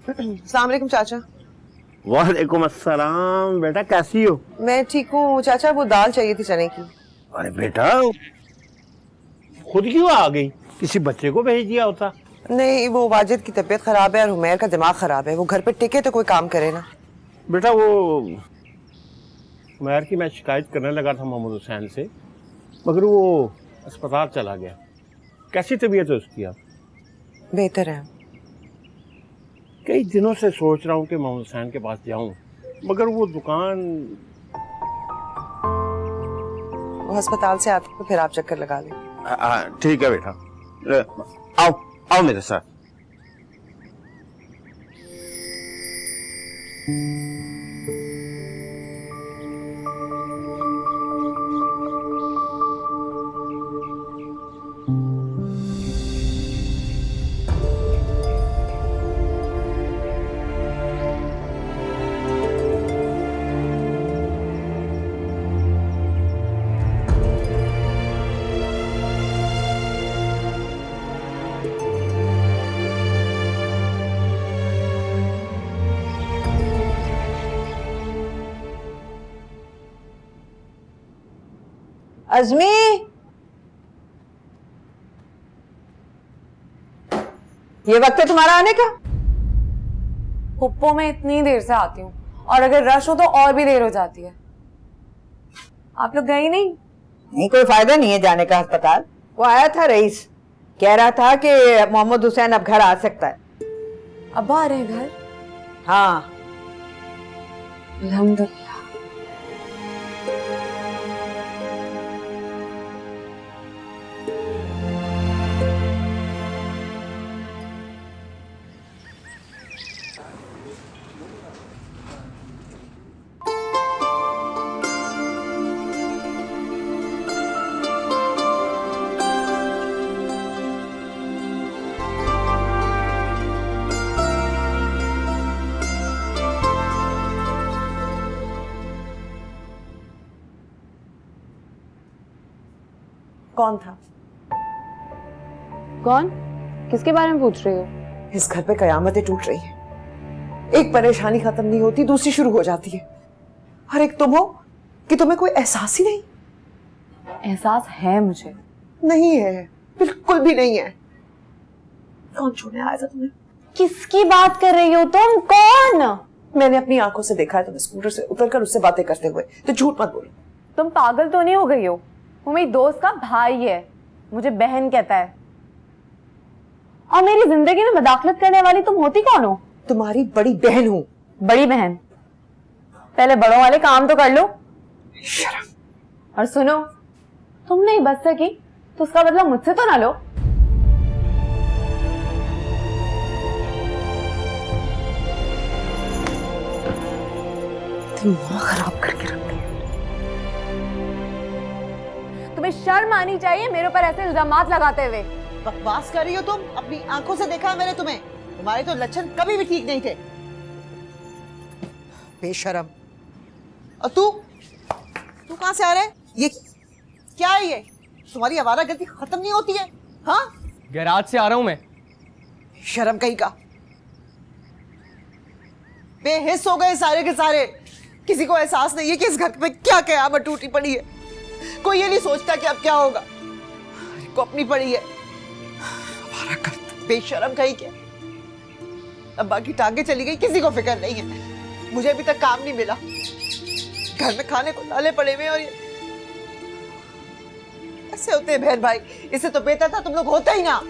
अस्सलाम वालेकुम चाचा। वालेकुम अस्सलाम। बेटा कैसी हो? मैं ठीक हूँ चाचा, वो दाल चाहिए थी चने की। अरे बेटा खुद क्यों आ गई? किसी बच्चे को भेज दिया होता। नहीं, वो वाजिद की तबीयत खराब है और हुमैर का दिमाग खराब है। वो घर पे टिके तो कोई काम करे ना। बेटा वो उमैर की मैं शिकायत करने लगा था मोहम्मद हुसैन से, मगर वो अस्पताल चला गया। कैसी तबीयत है उसकी? आप? बेहतर है। कई दिनों से सोच रहा हूँ कि मोहम्मद हुसैन के पास जाऊं, मगर वो दुकान। वो अस्पताल से आते तो फिर आप चक्कर लगा लें। ठीक है बेटा, आओ आओ मेरे साथ। अजमी, ये वक्त है तुम्हारा आने का? हुप्पो में इतनी देर से आती हूँ और अगर रश हो तो और भी देर हो जाती है। आप लोग गए नहीं? नहीं, कोई फायदा नहीं है जाने का अस्पताल। वो आया था रईस, कह रहा था कि मोहम्मद हुसैन अब घर आ सकता है। अब्बा आ रहे हैं घर? हाँ। अल्हम्दुलिल्लाह। कौन था? कौन? किसके बारे में पूछ रही हो? इस घर पे कयामतें टूट रही हैं। एक परेशानी खत्म नहीं होती, दूसरी शुरू हो जाती है। और एक तुम हो कि तुम्हें कोई एहसास ही नहीं। एहसास है मुझे। नहीं है, बिल्कुल भी नहीं है। कौन छोड़ने आया था तुम्हें? किसकी बात कर रही हो तुम? कौन? मैंने अपनी आंखों से देखा है तुम्हें स्कूटर से उतरकर उससे बातें करते हुए, तो झूठ मत बोलो। तुम पागल तो नहीं हो गई हो? वो मेरी दोस्त का भाई है, मुझे बहन कहता है। और मेरी जिंदगी में मदाखलत करने वाली तुम होती कौन हो? तुम्हारी बड़ी बहन हूं। बड़ी बहन? पहले बड़ों वाले काम तो कर लो। शर्म। और सुनो, तुम नहीं बच सकी तो उसका बदला मुझसे तो ना लो। दिमाग खराब करके रख दिया। तुम्हें शर्म आनी चाहिए मेरे ऊपर ऐसे इल्जामात लगाते हुए। बकवास कर रही हो तुम? अपनी आंखों से देखा है मैंने तुम्हें। तुम्हारे तो लक्षण कभी भी ठीक नहीं थे। बेशरम। और तू कहां से आ रहा है? ये क्या है? ये तुम्हारी आवारागर्दी खत्म नहीं होती है? हाँ, गैराज से आ रहा हूं मैं। शर्म कहीं का। बेहिस हो गए सारे के सारे। किसी को एहसास नहीं है कि इस घर पे क्या कयामत टूटी पड़ी है। कोई ये नहीं सोचता कि अब क्या होगा। को अपनी पड़ी है। बेशरम कहीं क्या। अब बाकी टांगे चली गई, किसी को फिक्र नहीं है। मुझे अभी तक काम नहीं मिला, घर में खाने को लाले पड़े हुए। और ये ऐसे होते हैं बहन भाई। इससे तो बेहतर था तुम लोग होता ही ना।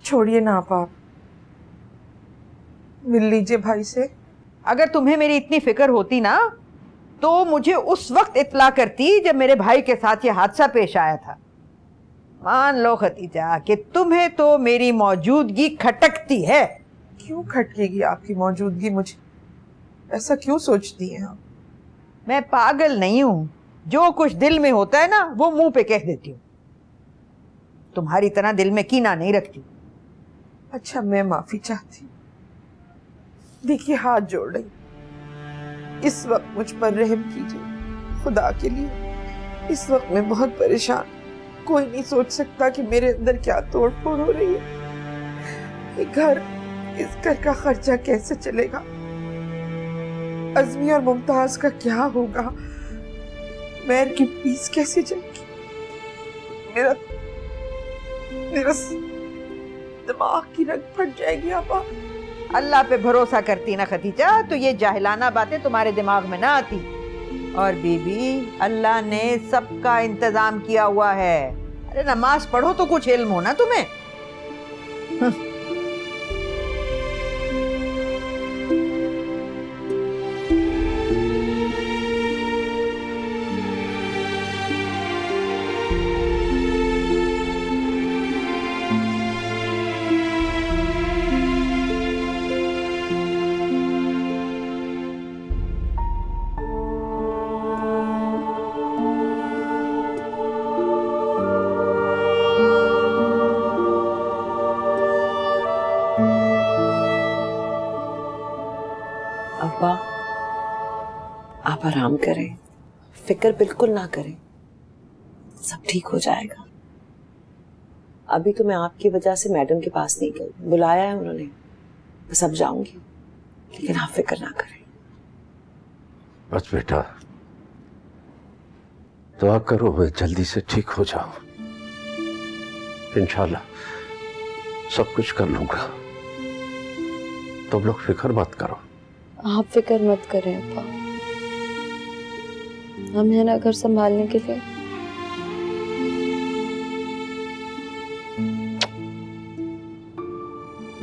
छोड़िए ना आप मिल लीजिए भाई से। अगर तुम्हें मेरी इतनी फिक्र होती ना तो मुझे उस वक्त इत्तला करती जब मेरे भाई के साथ ये हादसा पेश आया था। मान लो खतीजा कि तुम्हें तो मेरी मौजूदगी खटकती है। क्यों खटकेगी आपकी मौजूदगी? मुझे ऐसा क्यों सोचती हैं आप? मैं पागल नहीं हूं, जो कुछ दिल में होता है ना वो मुंह पे कह देती हूँ। तुम्हारी तरह दिल में कीना नहीं रखती। अच्छा, मैं माफी चाहती हूँ। देखिए, हाथ जोड़ रही, इस वक्त मुझ पर रहम कीजिए खुदा के लिए। इस वक्त मैं बहुत परेशान, कोई नहीं सोच सकता कि मेरे अंदर क्या तोड़ फोड़ हो रही है। इस घर का खर्चा कैसे चलेगा, अज़मी और मुमताज का क्या होगा, मैर की फीस कैसे जाएगी, मेरा दिमाग की रग फट जाएगी। आपा, अल्लाह पे भरोसा करती ना खदीजा तो ये जाहिलाना बातें तुम्हारे दिमाग में ना आती। और बीबी, अल्लाह ने सबका इंतजाम किया हुआ है। अरे नमाज पढ़ो तो कुछ इल्म हो ना तुम्हें। अब्बा, आप आराम करें, फिक्र बिल्कुल ना करें, सब ठीक हो जाएगा। अभी तो मैं आपकी वजह से मैडम के पास नहीं गई, बुलाया है उन्होंने, बस अब जाऊंगी, लेकिन आप फिक्र ना करें। बस बेटा, दुआ करो मैं जल्दी से ठीक हो जाऊं। इंशाल्लाह सब कुछ कर लूंगा, तुम लोग फिक्र मत करो। आप फिक्र मत करें अब्बा, हम है ना घर संभालने के लिए।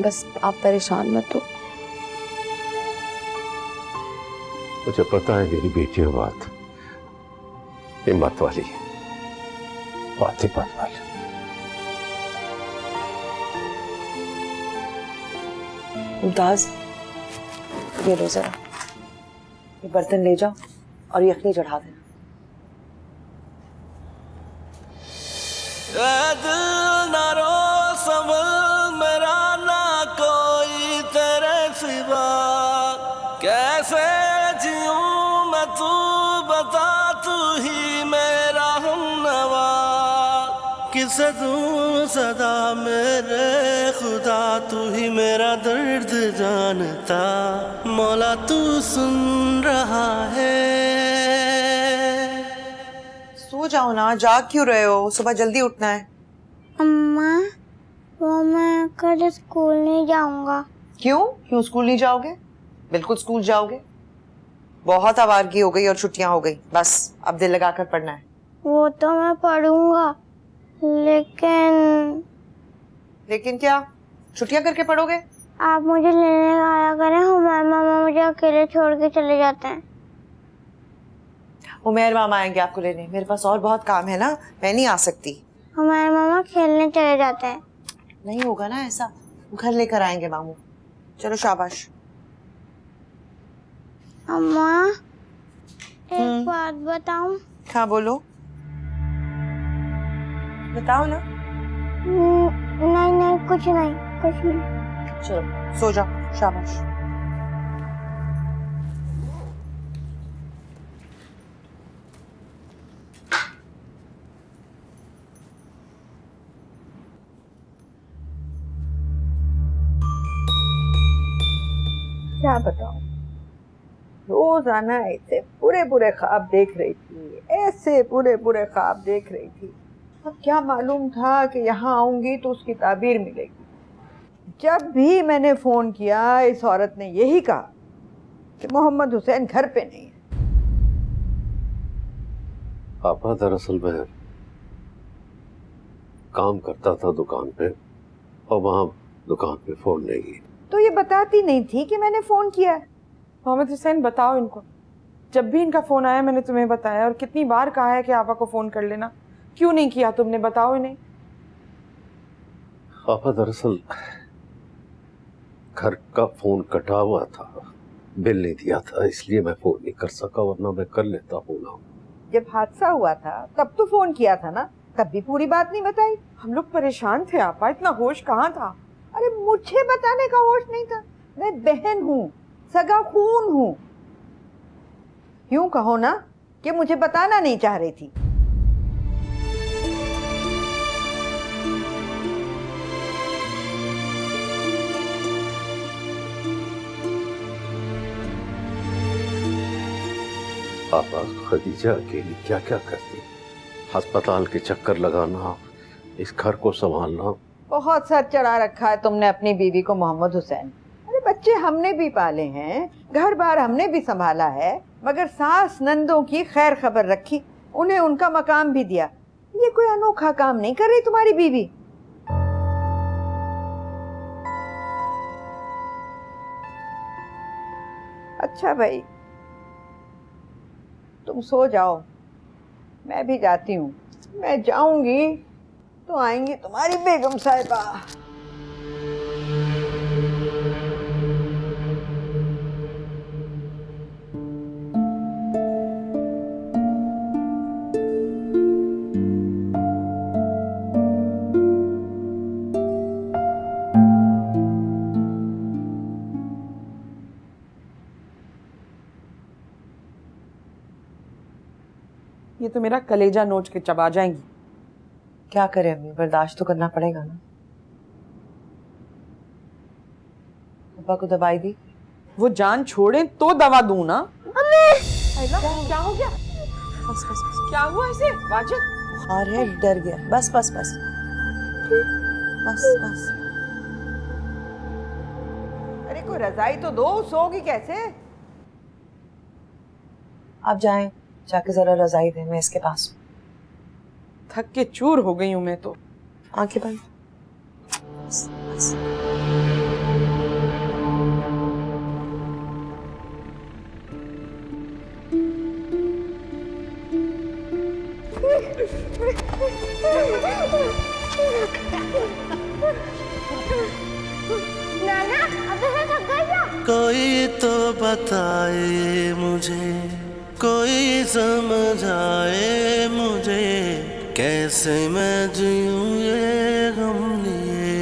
बस आप परेशान मत हो। मुझे पता है मेरी बेटी बात हिम्मत वाली है, बात वाली। मुमताज, ये लो जरा, ये बर्तन ले जाओ और यखनी चढ़ा देना। दिल ना रो संभल मेरा, ना कोई तेरे सिवा, कैसे जीऊं मैं तू बता, तू ही मेरा हमनवा, किसे दूं सदा मेरे खुदा, तू ही मेरा दर्द जानता, मौला तू सुन रहा है। सो जाओ ना, जाग क्यों रहे हो, सुबह जल्दी उठना है। अम्मा, वो मैं कल स्कूल नहीं जाऊंगा। क्यों स्कूल नहीं जाओगे? बिल्कुल स्कूल जाओगे। बहुत आवारगी हो गई और छुट्टियां हो गई, बस अब दिल लगाकर पढ़ना है। वो तो मैं पढ़ूंगा, लेकिन क्या छुट्टियां करके पढ़ोगे? आप मुझे लेने आया करें, हमारे मामा मुझे अकेले छोड़ के चले जाते हैं। उमैर मामा आएंगे आपको लेने, मेरे पास और बहुत काम है ना, मैं नहीं आ सकती। हमारे मामा खेलने चले जाते हैं। नहीं होगा ना ऐसा, घर लेकर आएंगे मामू। चलो शाबाश। अम्मा, एक बात बताऊं? हाँ बोलो, बताओ ना। नहीं, कुछ नहीं। चलो सो जाओ, शाबाश। क्या बताऊं, रोजाना ऐसे पूरे ख्वाब देख रही थी, ऐसे पूरे ख्वाब देख रही थी। अब क्या मालूम था कि यहाँ आऊंगी तो उसकी ताबीर मिलेगी। जब भी मैंने फोन किया इस औरत ने यही कहा कि मोहम्मद हुसैन घर पे नहीं है। पापा, दरअसल मैं काम करता था दुकान पे और वहाँ दुकान पे फोन नहीं है। तो ये बताती नहीं थी कि मैंने फोन किया है। मोहम्मद हुसैन, बताओ इनको, जब भी इनका फोन आया मैंने तुम्हें बताया, और कितनी बार कहा है कि आपा को फोन कर लेना, क्यों नहीं किया तुमने? बताओ इन्हें। पापा, दरअसल घर का फोन कटा हुआ था, बिल नहीं दिया था, इसलिए मैं फोन नहीं कर सका, वरना मैं कर लेता फोन। जब हादसा हुआ था तब तो फोन किया था ना, तब भी पूरी बात नहीं बताई। हम लोग परेशान थे आपा, इतना होश कहाँ था। अरे मुझे बताने का होश नहीं था, मैं बहन हूँ, सगा खून हूँ। यूं कहो ना कि मुझे बताना नहीं चाह रही थी। पापा, खदीजा अकेली क्या क्या करती, अस्पताल के चक्कर लगाना, इस घर को संभालना। बहुत सर चढ़ा रखा है तुमने अपनी बीवी को मोहम्मद हुसैन। अरे बच्चे हमने भी पाले हैं, घर बार हमने भी संभाला है, मगर सास नंदों की खैर खबर रखी, उन्हें उनका मकाम भी दिया। ये कोई अनोखा काम नहीं कर रही तुम्हारी बीवी। अच्छा भाई, तुम सो जाओ, मैं भी जाती हूँ। मैं जाऊंगी तो आएंगी तुम्हारी बेगम साहिबा। ये तो मेरा कलेजा नोच के चबा जाएंगी। क्या करें अम्मी, बर्दाश्त तो करना पड़ेगा ना। पापा को दवाई दी? वो जान छोड़े तो दवा दूं ना। क्या हो गया? बस बस बस, क्या हुआ ऐसे वाजिद? बुखार है, डर गया। बस बस बस बस बस। अरे कोई रजाई तो दो, सोगी कैसे? आप जाएं, जाके जरा रजाई दें, मैं इसके पास हूँ। थक के चूर हो गई हूं मैं तो। आंखें बंद। बस बस। नाना अब मैं थक गई क्या? कोई तो बताए मुझे, कोई समझाए मुझे, कैसे मैं जीऊं ये गम लिए।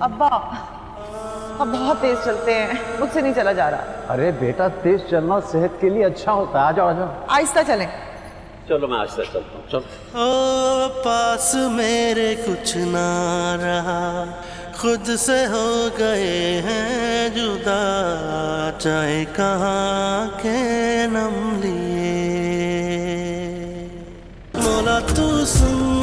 अब्बा अब बहुत तेज चलते हैं, मुझसे नहीं चला जा रहा। अरे बेटा, तेज चलना सेहत के लिए अच्छा होता है। आ जाओ आ जाओ। आहिस्ता चलें। चलो मैं आहिस्ता चलता हूँ, चलो। ओ पास मेरे कुछ ना रहा, खुद से हो गए हैं जुदा, चाहे कहाँ के नम लिए। मोला तू सुन